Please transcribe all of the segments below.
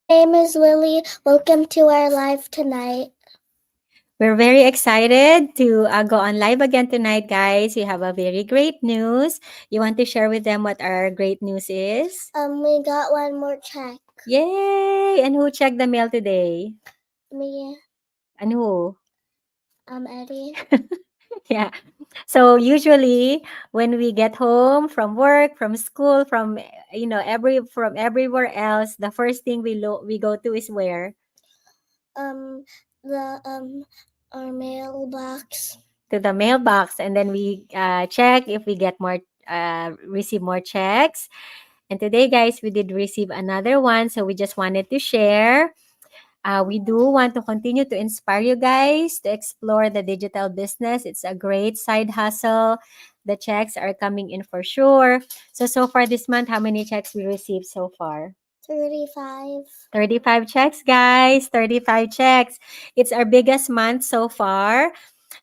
name is Lily. Welcome to our live tonight. We're very excited to go on live again tonight, guys. We have a very great news. You want to share with them what our great news is? We got one more check. Yay! And who checked the mail today? Me, And who? Eddie. Yeah. So usually when we get home from work, from school, from from everywhere else, the first thing we go to is where? The our mailbox. To the mailbox, and then we check if we get more receive more checks. And today, guys, we did receive another one, so we just wanted to share. We do want to continue to inspire you guys to explore the digital business. It's a great side hustle. The checks are coming in for sure. So far this month, how many checks we received so far? 35. 35 checks, guys. 35 checks. It's our biggest month so far.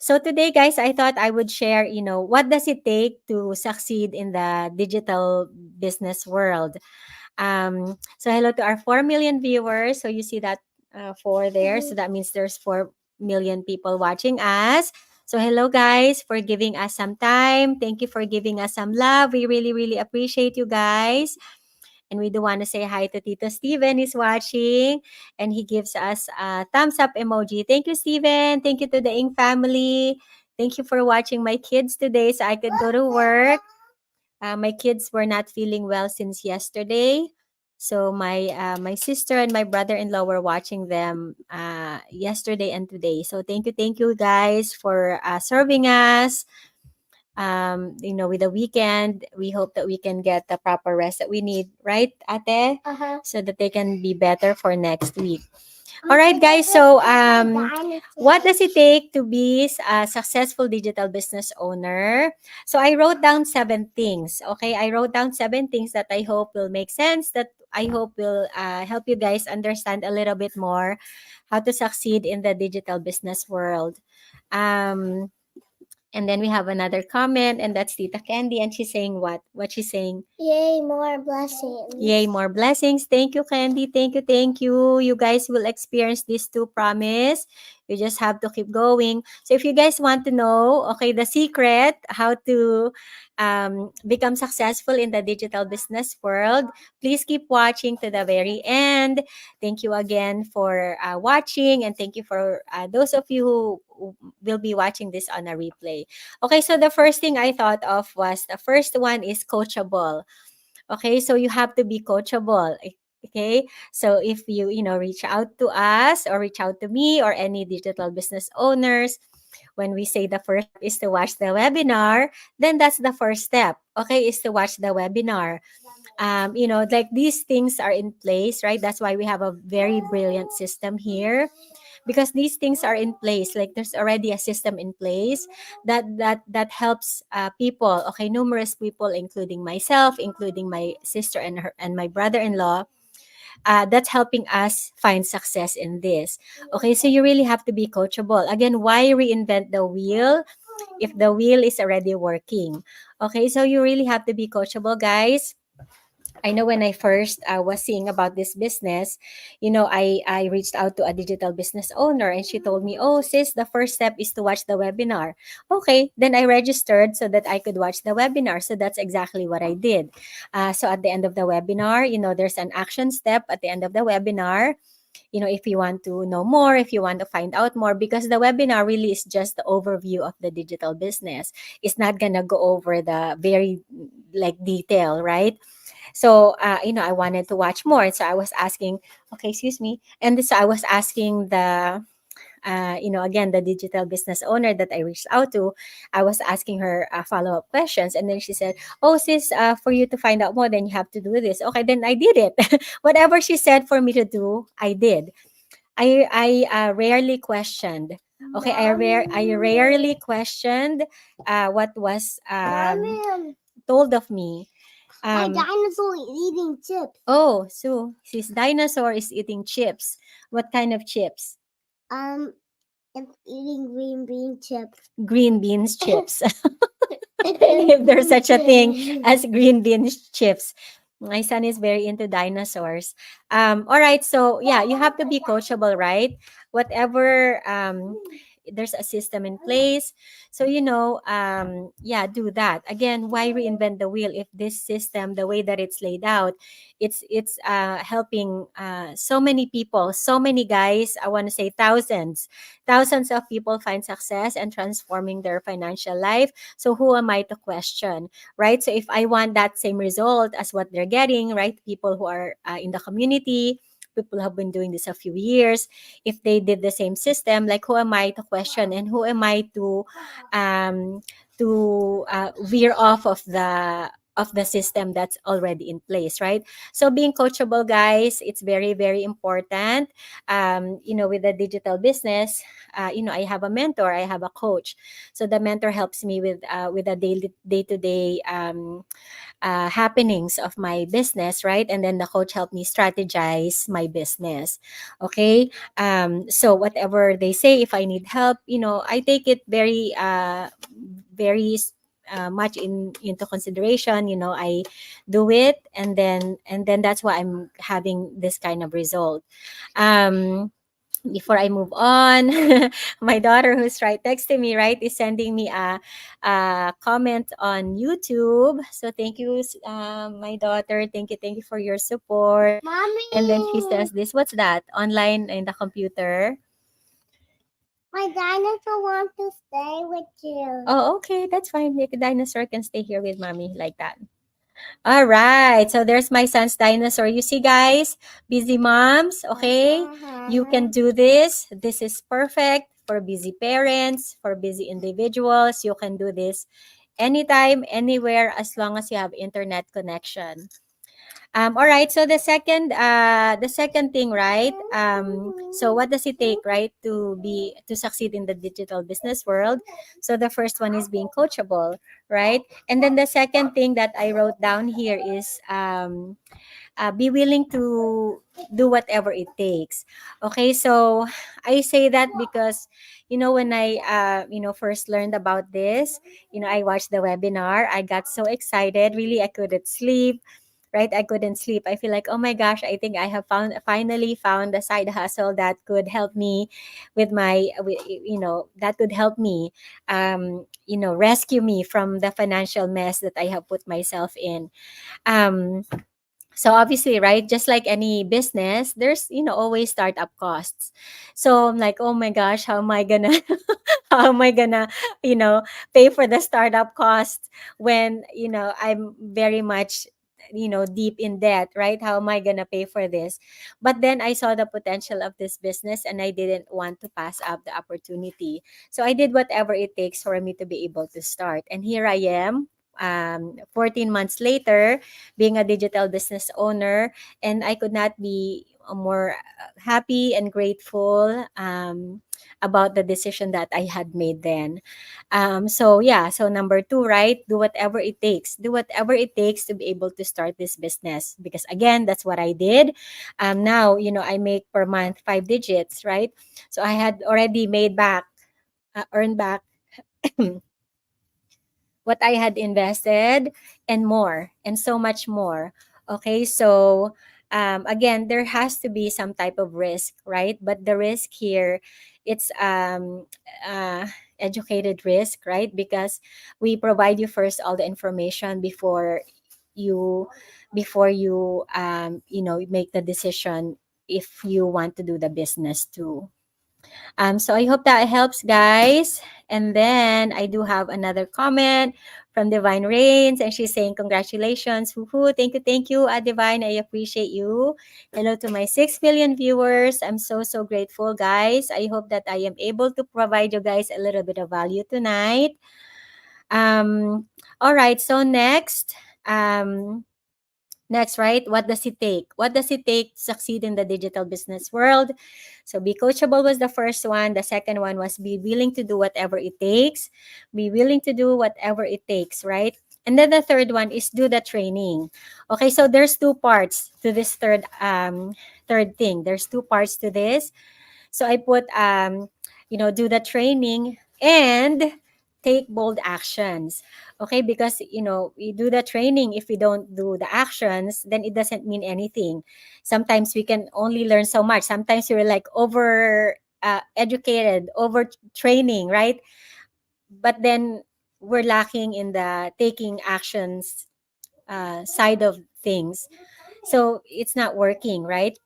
So today, guys, I thought I would share, what does it take to succeed in the digital business world. So hello to our 4 million viewers. So you see that four there. So that means there's 4 million people watching us. So hello guys for giving us some time. Thank you for giving us some love. We really, really appreciate you guys. And we do want to say hi to Tito Steven. He's watching and he gives us a thumbs up emoji. Thank you, Steven. Thank you to the Ing family. Thank you for watching my kids today so I could go to work. My kids were not feeling well since yesterday. So my sister and my brother-in-law were watching them yesterday and today. So thank you guys for serving us. With the weekend, we hope that we can get the proper rest that we need, right, Ate? So that they can be better for next week. All right, guys. So, what does it take to be a successful digital business owner? So, I wrote down 7 things. Okay, I wrote down 7 things that I hope will make sense. That I hope will help you guys understand a little bit more how to succeed in the digital business world. Um, and then we have another comment, and that's Tita Candy, and she's saying what? What she's saying? Yay, more blessings. Yay, more blessings. Thank you, Candy. Thank you, thank you. You guys will experience this too, promise. You just have to keep going. So if you guys want to know, okay, the secret, how to become successful in the digital business world, please keep watching to the very end. Thank you again for watching, and thank you for those of you who will be watching this on a replay. Okay, so the first thing I thought of was the first one is coachable. Okay, so you have to be coachable. Okay, so if you reach out to us or reach out to me or any digital business owners, when we say the first step is to watch the webinar, then that's the first step. Okay, is to watch the webinar. Like these things are in place, right? That's why we have a very brilliant system here, because these things are in place. Like there's already a system in place that helps people. Okay, numerous people, including myself, including my sister and her and my brother-in-law. That's helping us find success in this. Okay, so you really have to be coachable. Again, why reinvent the wheel if the wheel is already working? Okay, so you really have to be coachable, guys. I know when I first was seeing about this business, I reached out to a digital business owner and she told me, oh, sis, the first step is to watch the webinar. Okay, then I registered so that I could watch the webinar. So that's exactly what I did. So at the end of the webinar, there's an action step at the end of the webinar. If you want to know more, if you want to find out more, because the webinar really is just the overview of the digital business. It's not gonna go over the very like detail, right? So, I wanted to watch more. So I was asking, okay, excuse me. And so I was asking again, the digital business owner that I reached out to, I was asking her follow up questions. And then she said, oh, sis, for you to find out more, then you have to do this. Okay, then I did it. Whatever she said for me to do, I did. I rarely questioned. Okay, I rarely questioned what was told of me. My dinosaur is eating chips. Oh, so his dinosaur is eating chips. What kind of chips? It's eating green bean chips. Green beans chips. If there's such a thing as green beans chips. My son is very into dinosaurs. All right, so yeah, you have to be coachable, right? Whatever there's a system in place. So yeah, do that. Again, why reinvent the wheel if this system, the way that it's laid out, it's helping so many people, so many guys, I want to say thousands of people find success and transforming their financial life. So who am I to question? Right? So if I want that same result as what they're getting, right? People who are in the community, people who have been doing this a few years, if they did the same system, like who am I to question and who am I um, to veer off of the system that's already in place, right? So being coachable, guys, it's very, very important. With the digital business, I have a mentor, I have a coach. So the mentor helps me with the daily day-to-day happenings of my business, right? And then the coach helped me strategize my business. Okay. So whatever they say, if I need help, I take it very much into consideration. I do it, and then that's why I'm having this kind of result. Um, Before I move on, my daughter, who's right next to me, right, is sending me a comment on YouTube. So thank you, my daughter. Thank you for your support. Mommy, And then she says this. What's that? Online in the computer. my dinosaur wants to stay with you. Oh, okay, that's fine. The dinosaur can stay here with mommy like that. All right. So there's my son's dinosaur. You see, guys, busy moms, okay? You can do this. This is perfect for busy parents, for busy individuals. You can do this anytime, anywhere, as long as you have internet connection. All right. So the second thing, right? So what does it take, right, to succeed in the digital business world? So the first one is being coachable, right? And then the second thing that I wrote down here is be willing to do whatever it takes. Okay. So I say that because when I first learned about this, I watched the webinar. I got so excited. Really, I couldn't sleep, right? I couldn't sleep. I feel like, oh my gosh, I think I have finally found a side hustle that could help me with that could help me, rescue me from the financial mess that I have put myself in. Um, so obviously, right, just like any business, there's always startup costs. So I'm like, oh my gosh, how am I gonna how am I gonna you know pay for the startup costs when I'm very much deep in debt, right? How am I gonna pay for this? But then I saw the potential of this business and I didn't want to pass up the opportunity, so I did whatever it takes for me to be able to start, and here I am, 14 months later, being a digital business owner, and I could not be more happy and grateful about the decision that I had made then. So yeah, so number two, right? Do whatever it takes. Do whatever it takes to be able to start this business. Because again, that's what I did. Now, I make per month 5 digits, right? So I had already earned back what I had invested and more, and so much more. Okay, so again, there has to be some type of risk, right? But the risk here, it's educated risk, right? Because we provide you first all the information you before you make the decision if you want to do the business too. So I hope that helps, guys. And then I do have another comment from Divine Rains, and she's saying, congratulations. Woohoo. Thank you, Divine. I appreciate you. Hello to my 6 million viewers. I'm so, so grateful, guys. I hope that I am able to provide you guys a little bit of value tonight. All right. So next, right? What does it take? What does it take to succeed in the digital business world? So be coachable was the first one. The second one was be willing to do whatever it takes. Be willing to do whatever it takes, right? And then the third one is do the training. Okay, so there's two parts to this third thing. There's two parts to this. So I put do the training and take bold actions. Okay, because we do the training. If we don't do the actions, then it doesn't mean anything. Sometimes we can only learn so much. Sometimes we're like over educated, over training, right? But then we're lacking in the taking actions side of things. So it's not working, right?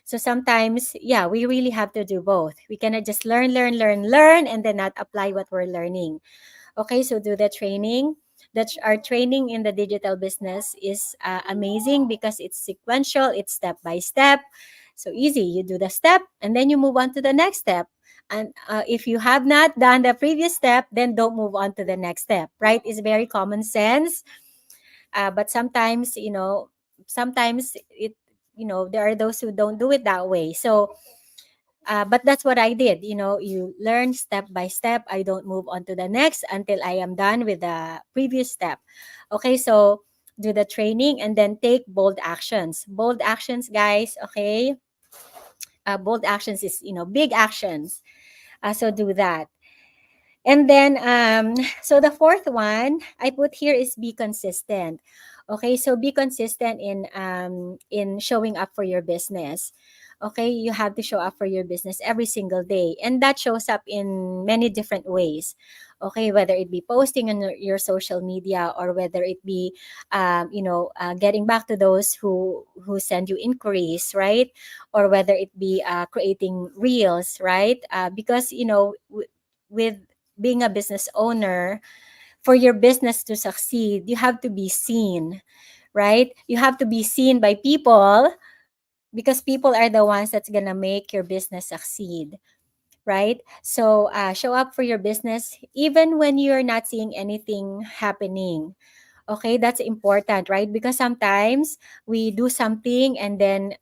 So sometimes, yeah, we really have to do both. We cannot just learn, and then not apply what we're learning. Okay, so do the training. Our training in the digital business is amazing because it's sequential, it's step by step. So easy. You do the step and then you move on to the next step. And if you have not done the previous step, then don't move on to the next step, right? It's very common sense. But sometimes, sometimes there are those who don't do it that way. So but that's what I did. You learn step by step. I don't move on to the next until I am done with the previous step. Okay, so do the training and then take bold actions. Bold actions, guys. Okay, bold actions is big actions. So do that. And then, so the fourth one I put here is be consistent. Okay, so be consistent in showing up for your business. Okay, you have to show up for your business every single day, and that shows up in many different ways. Okay, whether it be posting on your social media, or whether it be, getting back to those who send you inquiries, right? Or whether it be creating reels, right? Because with being a business owner, for your business to succeed, you have to be seen, right? You have to be seen by people because people are the ones that's gonna make your business succeed, right? So show up for your business even when you're not seeing anything happening. Okay, that's important, right? Because sometimes we do something and then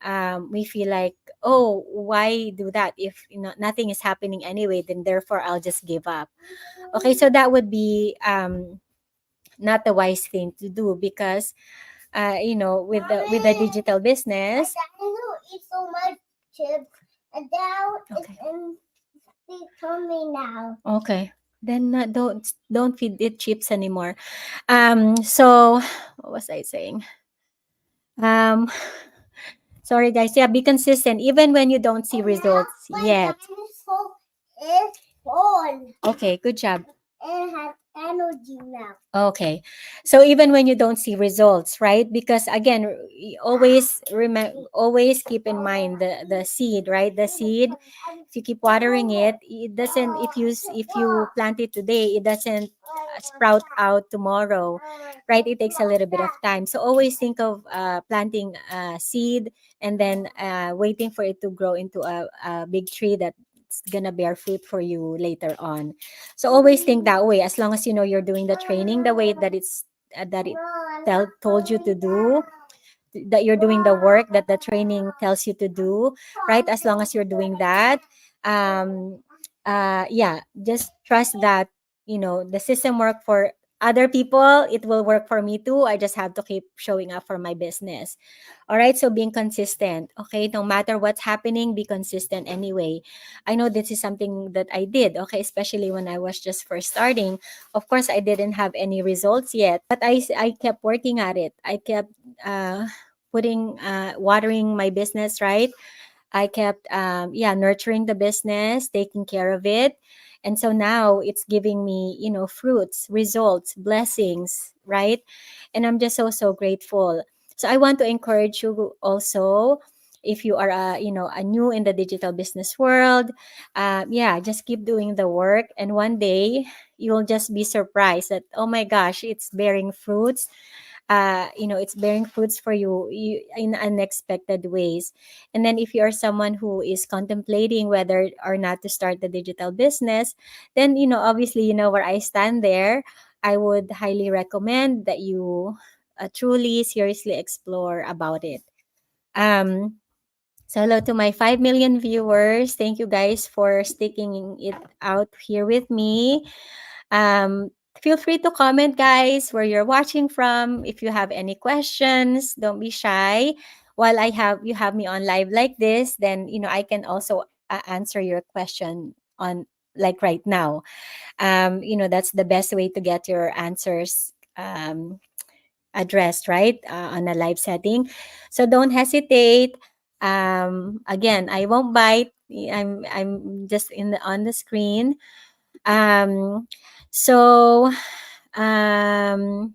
we feel like, oh, why do that if nothing is happening anyway? Then therefore, I'll just give up. Okay, so that would be not the wise thing to do because with the digital business. I don't eat so much chips. And now it's Okay. in the tummy now. Okay. Then don't feed it chips anymore. So what was I saying? Um Sorry guys. Yeah, be consistent even when you don't see And now results my yet. dinosaur is full. Okay, good job. It has energy now. Okay. So even when you don't see results, right? Because again, always always keep in mind the seed, right? The seed, if you keep watering it, it doesn't if you plant it today, it doesn't sprout out tomorrow, right? It takes a little bit of time. So always think of planting a seed and then waiting for it to grow into a big tree that's gonna bear fruit for you later on. So always think that way. As long as you're doing the training the way that it told you to do, that you're doing the work that the training tells you to do, right? As long as you're doing that, um, yeah, just trust that the system work for other people. It will work for me too. I just have to keep showing up for my business. All right, so being consistent. Okay, no matter what's happening, be consistent anyway. I know this is something that I did, okay, especially when I was just first starting. Of course, I didn't have any results yet, but I kept working at it. I kept watering my business, right? I kept, nurturing the business, taking care of it. And so now it's giving me, fruits, results, blessings, right? And I'm just so, so grateful. So I want to encourage you also, if you are, a new in the digital business world, just keep doing the work. And one day you'll just be surprised that, oh my gosh, it's bearing fruits. It's bearing fruits for you in unexpected ways. And then if you are someone who is contemplating whether or not to start the digital business, then obviously where I stand there. I would highly recommend that you truly seriously explore about it. um so hello to my 5 million viewers. Thank you guys for sticking it out here with me. um, Feel free to comment, guys, where you're watching from. If you have any questions, don't be shy. While you have me on live like this, then I can also answer your question like right now. That's the best way to get your answers addressed, right, on a live setting. So don't hesitate. Again, I won't bite. I'm just on the screen. Um, so um,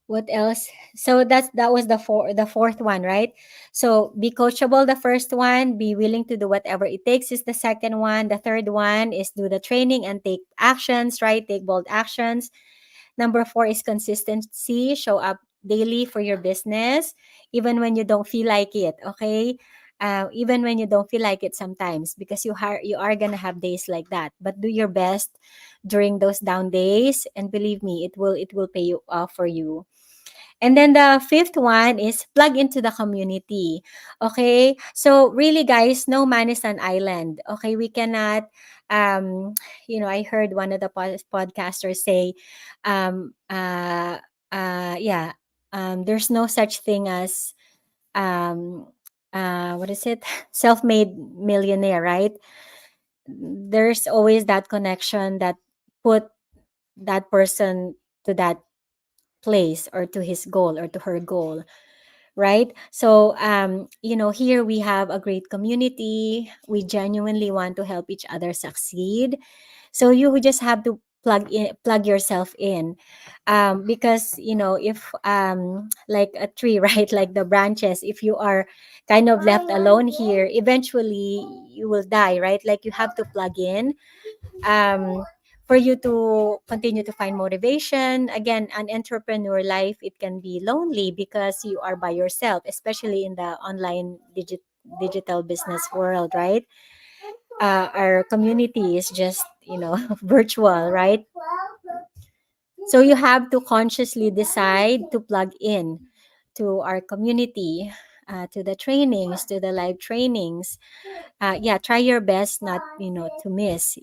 what else? So that was the fourth one, right? So be coachable, the first one. Be willing to do whatever it takes is the second one. The third one is do the training and take actions, right? Take bold actions. Number four is consistency. Show up daily for your business, even when you don't feel like it. Okay, even when you don't feel like it sometimes, because you are gonna have days like that. But do your best during those down days, and believe me, it will pay you off for you. And then the fifth one is plug into the community. Okay. So really, guys, no man is an island. Okay. We cannot, um, I heard one of the podcasters say, um, uh, yeah, there's no such thing as, um, what is it? Self-made millionaire, right? There's always that connection that put that person to that place or to his goal or to her goal, right? So, here we have a great community. We genuinely want to help each other succeed. So you would just have to plug yourself in, because if like a tree, right, like the branches, if you are kind of left alone here, eventually you will die, right? Like you have to plug in, um, for you to continue to find motivation. Again, an entrepreneur life, it can be lonely because you are by yourself, especially in the online digital business world, right? Our community is just, virtual, right? So you have to consciously decide to plug in to our community, to the trainings, to the live trainings. Yeah, try your best not, to miss,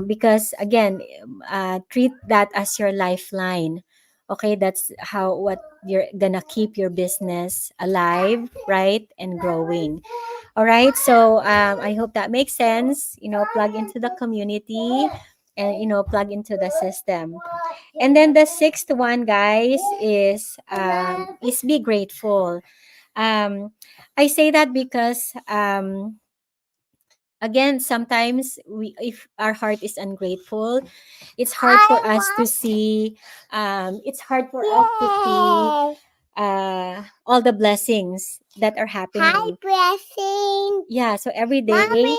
because again, treat that as your lifeline. Okay, that's how what you're gonna keep your business alive, right, and growing. All right, so I hope that makes sense. Plug into the community, and plug into the system. And then the sixth one, guys, is be grateful. I say that because, again, sometimes if our heart is ungrateful, it's hard for us to see, all the blessings that are Hi, happening. blessing. Yeah, so every day. Mommy,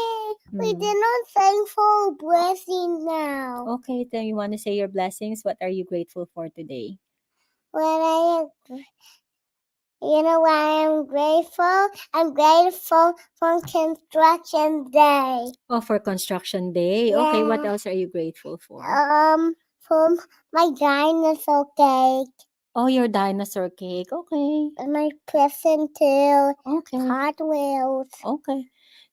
we Mm. did not thankful blessing now. Okay, then you want to say your blessings. What are you grateful for today? When I am, you know why I'm grateful? I'm grateful for construction day. Oh, for construction day. Okay, what Yeah. else are you grateful for? For my dinosaur cake Oh, your dinosaur cake. Okay. and my present too. Okay. Hot Wheels. Okay.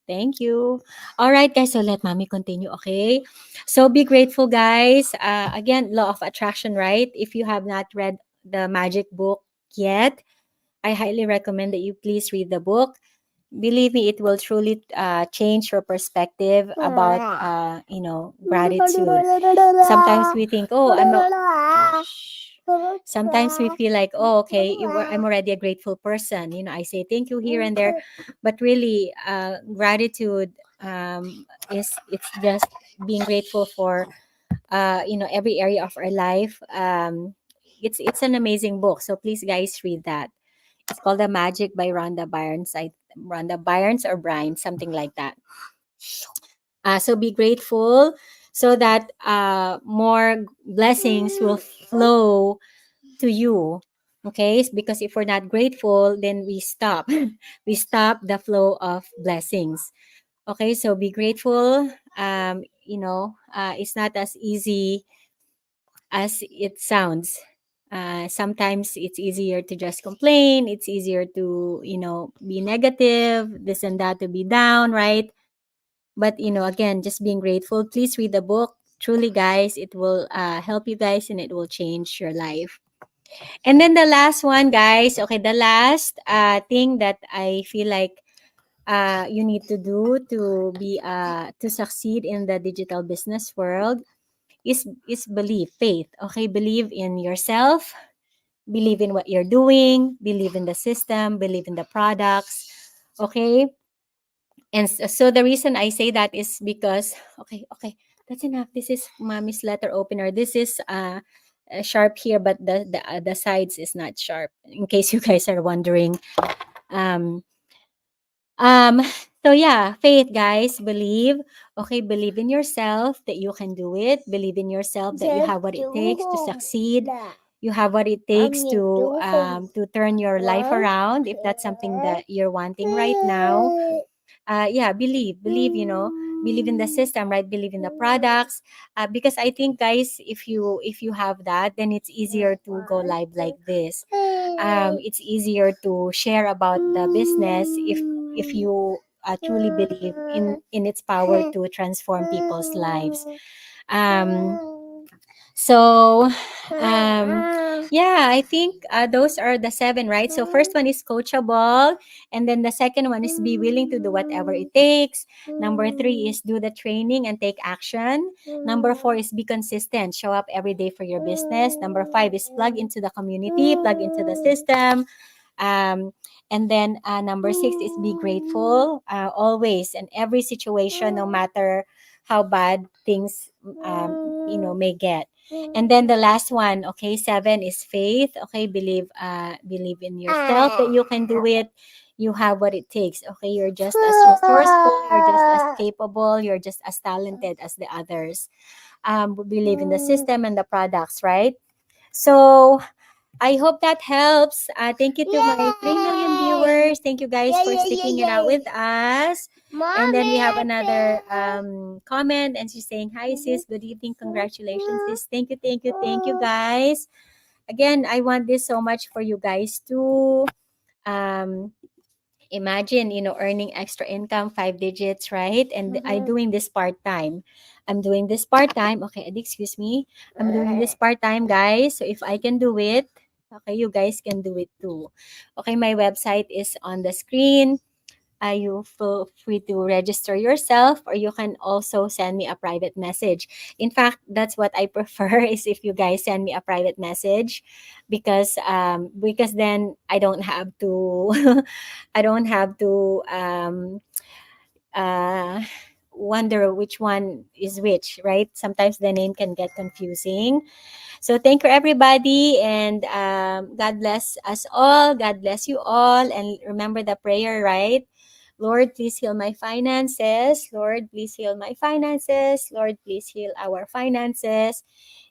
Thank you. All right, guys. So let mommy continue. Okay. So be grateful, guys. Again, law of attraction, right? If you have not read the magic book yet, I highly recommend that you please read the book. Believe me, it will truly change your perspective about, gratitude. Sometimes we think, oh, sometimes we feel like, oh, okay, I'm already a grateful person. I say thank you here and there, but really, gratitude, is it's just being grateful for, every area of our life. It's an amazing book, so please, guys, read that. It's called The Magic by Rhonda Byrnes. Rhonda Byrnes or Bryan, something like that. So be grateful so that more blessings will flow to you. Okay, because if we're not grateful, then we stop. We stop the flow of blessings. Okay, so be grateful. It's not as easy as it sounds. Sometimes it's easier to just complain. It's easier to, be negative, this and that, to be down, right? But, again, just being grateful. Please read the book. Truly, guys, it will help you guys, and it will change your life. And then the last one, guys. Okay, the last thing that I feel like you need to do to be to succeed in the digital business world is belief, faith. Okay, believe in yourself, believe in what you're doing, believe in the system, believe in the products. Okay, and so the reason I say that is because okay, that's enough. This is mommy's letter opener. This is sharp here, but the sides is not sharp. In case you guys are wondering. Um, um. So yeah, faith, guys. Believe. Okay, believe in yourself that you can do it. Believe in yourself that you have what it takes to succeed. You have what it takes to turn your life around if that's something that you're wanting right now. Yeah, believe, believe in the system, right? Believe in the products, because I think, guys, if you have that, then it's easier to go live like this. It's easier to share about the business if you truly believe in its power to transform people's lives. um so, yeah, I think those are the seven, right? So, first one is coachable, and then the second one is be willing to do whatever it takes. Number three is do the training and take action. Number four is be consistent, show up every day for your business. Number five is plug into the community, plug into the system. Um, and then number six is be grateful always in every situation, no matter how bad things may get. And then the last one, okay, seven is faith. Okay, believe in yourself that you can do it. You have what it takes. Okay, you're just as resourceful, you're just as capable, you're just as talented as the others. Believe in the system and the products, right? So I hope that helps. Thank you to my 3 million viewers. Thank you guys for sticking it out with us. And then we have another comment, and she's saying, "Hi sis, good evening, congratulations sis." Thank you guys. Again, I want this so much for you guys to um imagine, earning extra income, 5 digits, right? And I'm doing this part-time. Okay, Adi, excuse me. I'm doing this part-time, guys. So if I can do it, okay, you guys can do it too. Okay, my website is on the screen. You feel free to register yourself, or you can also send me a private message. In fact, that's what I prefer is if you guys send me a private message, because then I don't have to I don't have to uh, wonder which one is which, right? Sometimes the name can get confusing. So thank you, everybody, and God bless us all. God bless you all, and remember the prayer, right? Lord, please heal my finances. Lord, please heal my finances. Lord, please heal our finances.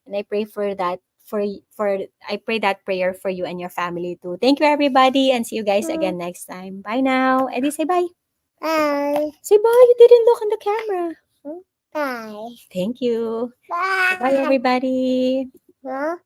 And I pray for that I pray that prayer for you and your family too. Thank you, everybody, and see you guys again next time. Bye now. Eddie, say bye. Bye. Say bye. You didn't look on the camera. Bye. Thank you. Bye. Bye, everybody. Huh?